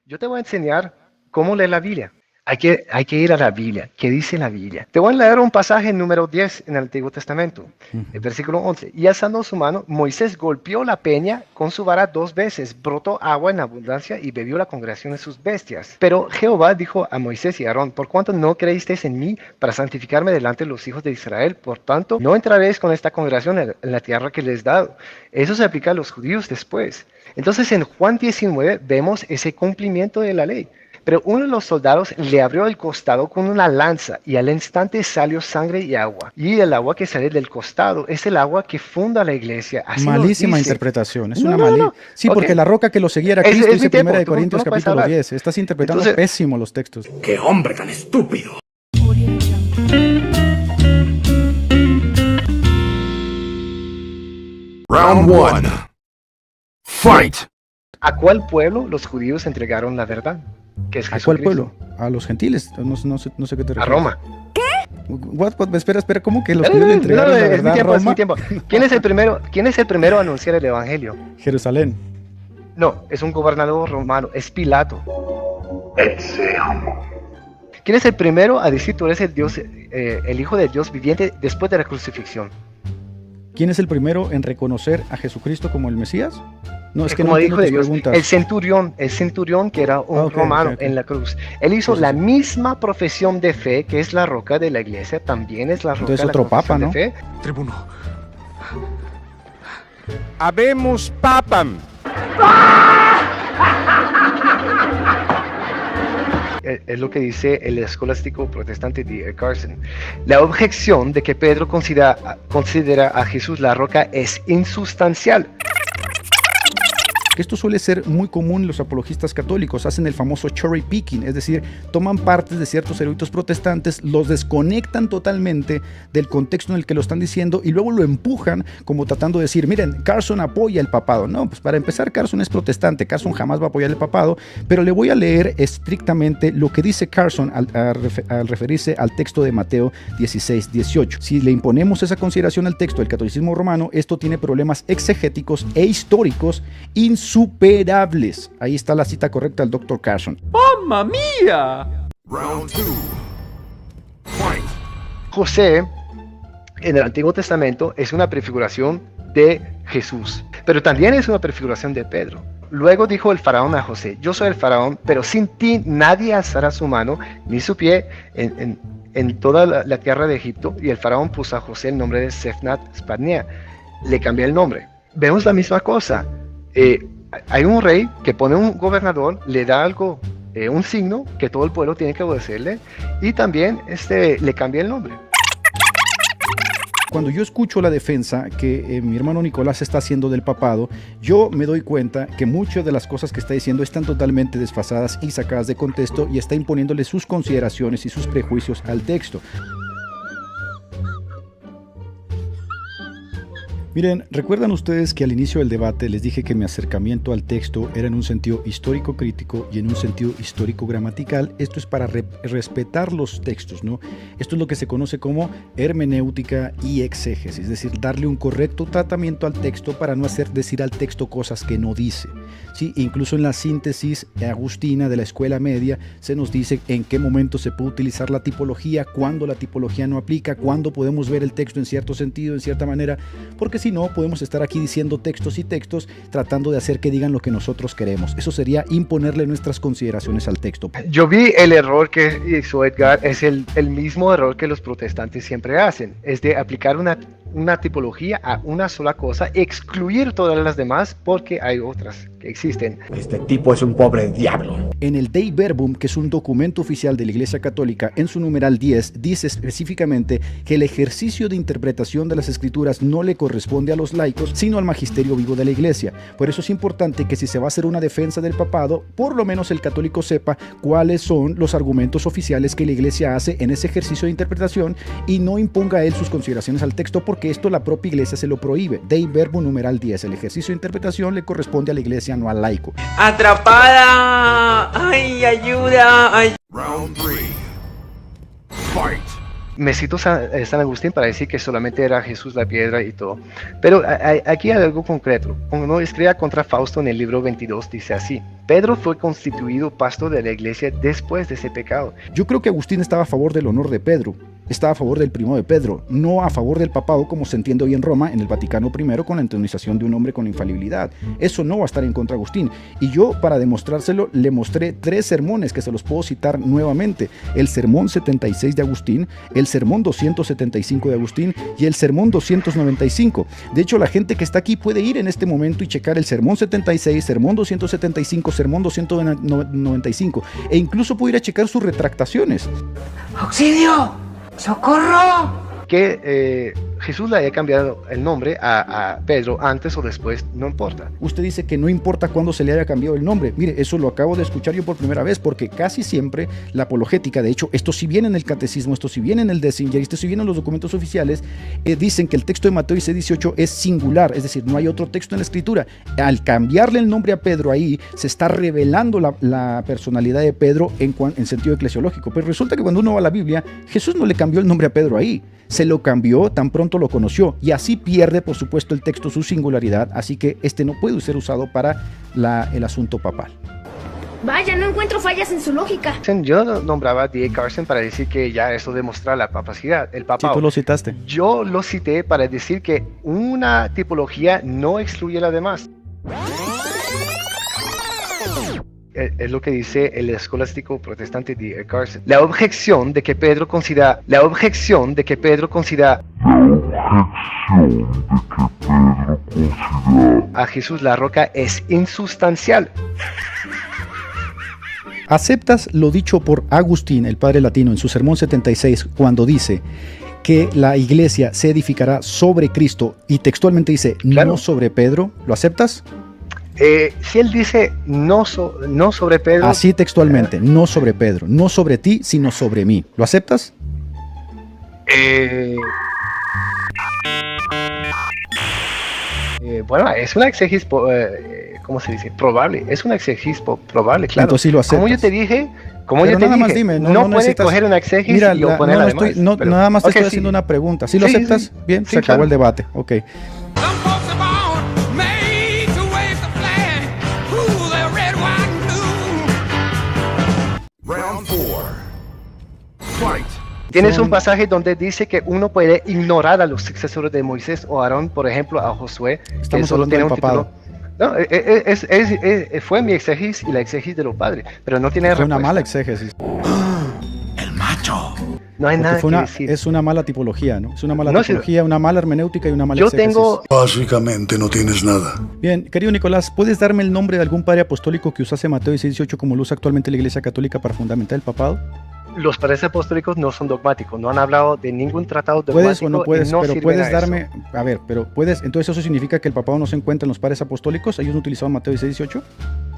Yo te voy a enseñar cómo leer la Biblia. Hay que ir a la Biblia. ¿Qué dice la Biblia? Te voy a leer un pasaje en número 10 en el Antiguo Testamento, el versículo 11. Y alzando su mano, Moisés golpeó la peña con su vara 2 veces, brotó agua en abundancia y bebió la congregación de sus bestias. Pero Jehová dijo a Moisés y a Aarón, por cuanto no creísteis en mí para santificarme delante de los hijos de Israel, por tanto, no entraréis con esta congregación en la tierra que les he dado. Eso se aplica a los judíos después. Entonces en Juan 19 vemos ese cumplimiento de la ley. Pero uno de los soldados le abrió el costado con una lanza y al instante salió sangre y agua. Y el agua que sale del costado es el agua que funda la iglesia. Así Malísima dice. interpretación. Es No, una no, no. Sí, Ok. porque la roca que lo seguía era Es Cristo, mi dice tiempo. 1 de Tú Corintios no puedes capítulo hablar. 10. Estás interpretando Entonces- pésimo los textos. ¡Qué hombre tan estúpido! Round one. Fight! ¿A cuál pueblo los judíos entregaron la verdad? Que es ¿A cuál Jesucristo. pueblo? A los gentiles. No sé qué te A refieres. Roma. What? Espera, ¿cómo que los judíos le entregaron la es mi verdad a tiempo, es mi Roma? tiempo. ¿Quién es el primero a anunciar el evangelio? Jerusalén. No, es un gobernador romano, es Pilato. ¿Quién es el primero a decir tú eres el Dios, el Hijo de Dios viviente después de la crucifixión? ¿Quién es el primero en reconocer a Jesucristo como el Mesías? No, es que Como no Hijo entiendo de tus Dios. preguntas. El centurión que era un Ok, romano ok. en la cruz. Él hizo la misma profesión de fe que es la roca de la iglesia, también es la roca Entonces de la otro papa, profesión de ¿no? fe. Tribuno. Habemus papam. Es lo que dice el escolástico protestante D.A. Carson. La objeción de que Pedro considera a Jesús la roca es insustancial. Esto suele ser muy común en los apologistas católicos, hacen el famoso cherry picking, es decir, toman partes de ciertos eruditos protestantes, los desconectan totalmente del contexto en el que lo están diciendo y luego lo empujan como tratando de decir, miren, Carson apoya el papado. No, pues para empezar, Carson es protestante, Carson jamás va a apoyar el papado, pero le voy a leer estrictamente lo que dice Carson al referirse al texto de Mateo 16-18. Si le imponemos esa consideración al texto del catolicismo romano, esto tiene problemas exegéticos e históricos insuperables. Ahí está la cita correcta del Dr. Carson. ¡Mamma mía! Round two. Fight! José, en el Antiguo Testamento, es una prefiguración de Jesús, pero también es una prefiguración de Pedro. Luego dijo el faraón a José, yo soy el faraón, pero sin ti nadie alzará su mano ni su pie en toda la tierra de Egipto. Y el faraón puso a José el nombre de Sefnat Spadnea. Le cambié el nombre. Vemos la misma cosa. Hay un rey que pone un gobernador, le da algo, un signo que todo el pueblo tiene que obedecerle, y también le cambia el nombre. Cuando yo escucho la defensa que mi hermano Nicolás está haciendo del papado, yo me doy cuenta que muchas de las cosas que está diciendo están totalmente desfasadas y sacadas de contexto y está imponiéndole sus consideraciones y sus prejuicios al texto. Miren, ¿recuerdan ustedes que al inicio del debate les dije que mi acercamiento al texto era en un sentido histórico crítico y en un sentido histórico gramatical? Esto es para respetar los textos, ¿no? Esto es lo que se conoce como hermenéutica y exégesis, es decir, darle un correcto tratamiento al texto para no hacer decir al texto cosas que no dice. ¿Sí? Incluso en la síntesis agustina de la escuela media se nos dice en qué momento se puede utilizar la tipología, cuándo la tipología no aplica, cuándo podemos ver el texto en cierto sentido, en cierta manera, porque si no podemos estar aquí diciendo textos y textos tratando de hacer que digan lo que nosotros queremos. Eso sería imponerle nuestras consideraciones al texto. Yo vi el error que hizo Edgar, es el mismo error que los protestantes siempre hacen, es de aplicar una tipología a una sola cosa, excluir todas las demás porque hay otras que existen. Este tipo es un pobre diablo. En el Dei Verbum, que es un documento oficial de la Iglesia Católica, en su numeral 10, dice específicamente que el ejercicio de interpretación de las Escrituras no le corresponde a los laicos, sino al magisterio vivo de la Iglesia. Por eso es importante que si se va a hacer una defensa del papado, por lo menos el católico sepa cuáles son los argumentos oficiales que la Iglesia hace en ese ejercicio de interpretación y no imponga a él sus consideraciones al texto, porque esto la propia Iglesia se lo prohíbe. Dei Verbum numeral 10, el ejercicio de interpretación le corresponde a la Iglesia, no al laico. ¡Atrapada! ¡Ay, ayuda! ¡Ay! Round three. Fight! me cito San Agustín para decir que solamente era Jesús la piedra y todo. Pero aquí hay algo concreto. Cuando uno escribe contra Fausto en el libro 22, dice así: Pedro fue constituido pastor de la iglesia después de ese pecado. Yo creo que Agustín estaba a favor del honor de Pedro. Estaba a favor del primo de Pedro, no a favor del papado como se entiende hoy en Roma, en el Vaticano I, con la entronización de un hombre con infalibilidad. Eso no va a estar en contra de Agustín. Y yo, para demostrárselo, le mostré 3 sermones que se los puedo citar nuevamente: el sermón 76 de Agustín, el sermón 275 de Agustín y el sermón 295. De hecho, la gente que está aquí puede ir en este momento y checar el sermón 76, sermón 275, sermón 295, e incluso puede ir a checar sus retractaciones. ¡Auxilio! ¡Socorro! Que Jesús le haya cambiado el nombre a Pedro antes o después, no importa. Usted dice que no importa cuándo se le haya cambiado el nombre. Mire, eso lo acabo de escuchar yo por primera vez, porque casi siempre la apologética, de hecho, esto sí viene en el catecismo, esto sí viene en el Décinger, esto sí viene en los documentos oficiales, dicen que el texto de Mateo 6:18 es singular, es decir, no hay otro texto en la escritura. Al cambiarle el nombre a Pedro ahí, se está revelando la personalidad de Pedro en sentido eclesiológico. Pero resulta que cuando uno va a la Biblia, Jesús no le cambió el nombre a Pedro ahí. Se lo cambió tan pronto lo conoció, y así pierde, por supuesto, el texto su singularidad, así que este no puede ser usado para el asunto papal. Vaya, no encuentro fallas en su lógica. Yo nombraba a D.A. Carson para decir que ya eso demuestra la papacidad, el papado. Sí, tú lo citaste. Yo lo cité para decir que una tipología no excluye a la demás. Es lo que dice el escolástico protestante D.A. Carson. La objeción de que Pedro considera a Jesús la roca es insustancial. ¿Aceptas lo dicho por Agustín, el padre latino, en su sermón 76, cuando dice que la iglesia se edificará sobre Cristo y textualmente dice Claro. no sobre Pedro? ¿Lo aceptas? Si él dice no sobre Pedro, Así textualmente, no sobre Pedro, no sobre ti, sino sobre mí. ¿Lo aceptas? Bueno, es una exegesis, ¿cómo se dice? Probable. Es una exegesis probable, claro. Entonces sí lo aceptas. Como yo te dije, Pero nada más dime, no puede necesitas- coger una exegesis Mira, y oponer la demás. nada más te Ok, estoy sí. haciendo una pregunta. ¿Sí lo Sí, aceptas? sí. Bien, Sí, se acabó claro. el debate. Ok. Some folks are born made to wave the flag. Ooh, they're red, white, and blue. Round 4. Fight. Tienes un pasaje donde dice que uno puede ignorar a los sucesores de Moisés o Aarón, por ejemplo, a Josué. que Estamos solo hablando tiene del un papado. título. No, fue mi exegesis y la exegesis de los padres, pero no tiene Fue una respuesta. mala exégesis. No hay nada Porque que decir. es una mala tipología, ¿no? Es una mala No, sí. tipología, una mala hermenéutica y una mala Yo exégesis. tengo Básicamente no tienes nada. Bien, querido Nicolás, ¿puedes darme el nombre de algún padre apostólico que usase Mateo 6:18 como lo usa actualmente la Iglesia Católica para fundamentar el papado? los padres apostólicos no son dogmáticos, no han hablado de ningún tratado dogmático. ¿Puedes o no puedes? y no pero sirven puedes a darme, eso. a ver, pero puedes, entonces eso significa que el papado no se encuentra en los padres apostólicos, ellos no utilizaban Mateo 6:18.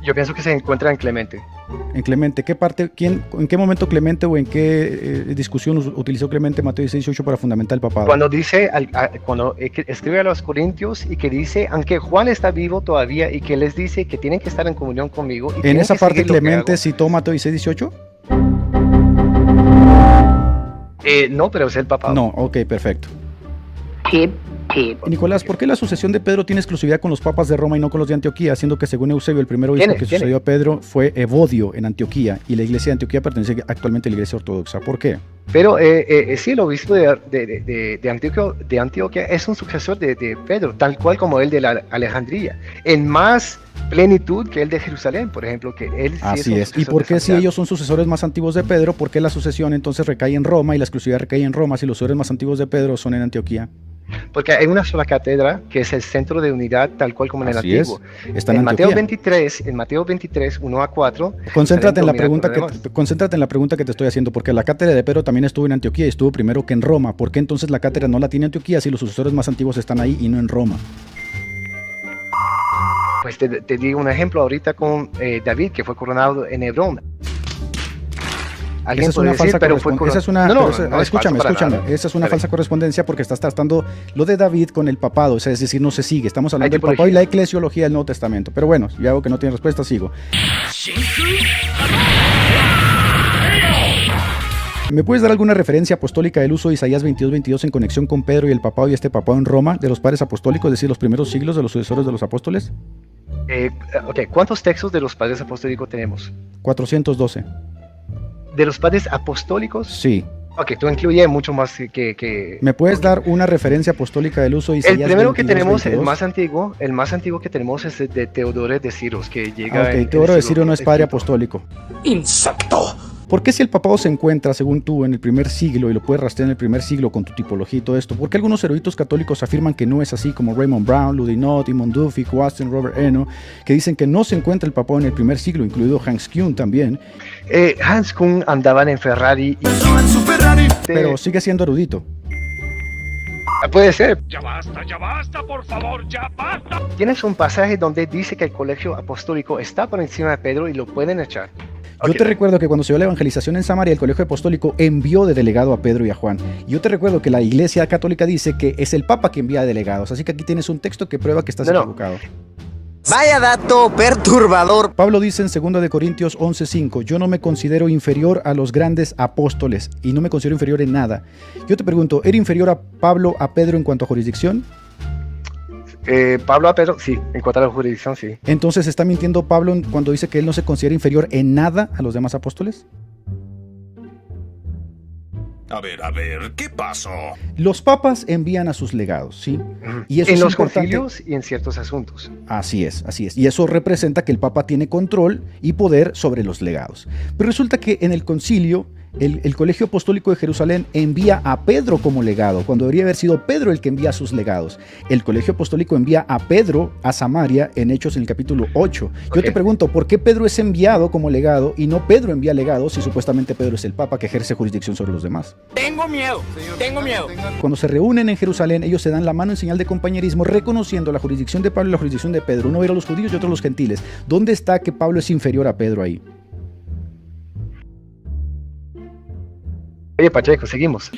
Yo pienso que se encuentra en Clemente. En Clemente, ¿qué parte, en qué momento Clemente o en qué discusión utilizó Clemente Mateo 6:18 para fundamentar el papado? Cuando dice, cuando escribe a los Corintios y que dice, aunque Juan está vivo todavía y que les dice que tienen que estar en comunión conmigo. Y ¿En tienen esa que parte seguir lo que Clemente hago. citó Mateo 6:18? No, pero es el papado. No, ok, perfecto. Tip, tip. Y Nicolás, ¿por qué la sucesión de Pedro tiene exclusividad con los papas de Roma y no con los de Antioquía? Siendo que según Eusebio, el primer obispo que sucedió a Pedro fue Evodio en Antioquía y la iglesia de Antioquía pertenece actualmente a la iglesia ortodoxa. ¿Por qué? Pero sí, el obispo de Antioquia es un sucesor de Pedro, tal cual como el de la Alejandría, en más plenitud que el de Jerusalén, por ejemplo, que él sí Así un es. ¿Y sucesor por de qué si Santiago. ellos son sucesores más antiguos de Pedro, por qué la sucesión entonces recae en Roma y la exclusividad recae en Roma si los sucesores más antiguos de Pedro son en Antioquía? Porque hay una sola cátedra que es el centro de unidad, tal cual como en el Así es. antiguo. Está en Mateo Antioquía. 23, 1 a 4. Concéntrate en, la Jerusalén pregunta domina todo que, concéntrate en la pregunta que te estoy haciendo, porque la cátedra de Pedro también estuvo en Antioquía y estuvo primero que en Roma. ¿Por qué entonces la cátedra no la tiene Antioquía si los sucesores más antiguos están ahí y no en Roma? Pues te digo un ejemplo ahorita con David, que fue coronado en Hebrón. Esa es una falsa correspondencia. Esa es una, no, pero no es escúchame, falso para escúchame. nada. Esa es una Está falsa bien. correspondencia porque estás tratando lo de David con el papado, o sea, es decir, no se sigue. Estamos hablando Hay del papado y tipología. la eclesiología del Nuevo Testamento. Pero bueno, ya veo que no tiene respuesta, sigo. ¿Me puedes dar alguna referencia apostólica del uso de Isaías 22:22 en conexión con Pedro y el papado y este papado en Roma de los padres apostólicos, es decir, los primeros siglos de los sucesores de los apóstoles? Ok, ¿cuántos textos de los padres apostólicos tenemos? 412. ¿De los padres apostólicos? Sí. Ok, tú incluyes mucho más que... ¿Me puedes dar una referencia apostólica del uso de Isaías 22:22? El primero que tenemos, el más antiguo que tenemos es de Teodoro de Siros, que llega... Ok, Teodoro de Siros no es padre apostólico. ¡Insecto! ¿Por qué si el papado se encuentra, según tú, en el primer siglo y lo puedes rastrear en el primer siglo con tu tipología y todo esto? ¿Por qué algunos eruditos católicos afirman que no es así, como Raymond Brown, Ludinot, Eamon Duffy, Watson, Robert Eno, que dicen que no se encuentra el papado en el primer siglo, incluido Hans Kuhn también? Hans Kuhn andaban en Ferrari y... Pero sigue siendo erudito. Puede ser. Ya basta, por favor, ya basta. Tienes un pasaje donde dice que el colegio apostólico está por encima de Pedro y lo pueden echar. Yo te recuerdo que cuando se dio la evangelización en Samaria, el colegio apostólico envió de delegado a Pedro y a Juan. Y yo te recuerdo que la iglesia católica dice que es el papa que envía delegados. Así que aquí tienes un texto que prueba que estás equivocado. Vaya dato perturbador. Pablo dice en 2 de Corintios 11:5, yo no me considero inferior a los grandes apóstoles y no me considero inferior en nada. Yo te pregunto, ¿era inferior a Pablo a Pedro en cuanto a jurisdicción? Pablo a Pedro, sí, en cuanto a la jurisdicción, sí. Entonces, ¿está mintiendo Pablo cuando dice que él no se considera inferior en nada a los demás apóstoles? A ver, ¿qué pasó? Los papas envían a sus legados, ¿sí? Y eso en los concilios y en ciertos asuntos. Así es. Y eso representa que el papa tiene control y poder sobre los legados. Pero resulta que en el concilio, el Colegio Apostólico de Jerusalén envía a Pedro como legado, cuando debería haber sido Pedro el que envía a sus legados. El Colegio Apostólico envía a Pedro a Samaria en Hechos en el capítulo 8. Yo te pregunto, ¿por qué Pedro es enviado como legado y no Pedro envía legados si supuestamente Pedro es el papa que ejerce jurisdicción sobre los demás? Tengo miedo. Cuando se reúnen en Jerusalén, ellos se dan la mano en señal de compañerismo, reconociendo la jurisdicción de Pablo y la jurisdicción de Pedro. Uno era los judíos y otro los gentiles. ¿Dónde está que Pablo es inferior a Pedro ahí? Oye, Pacheco, seguimos.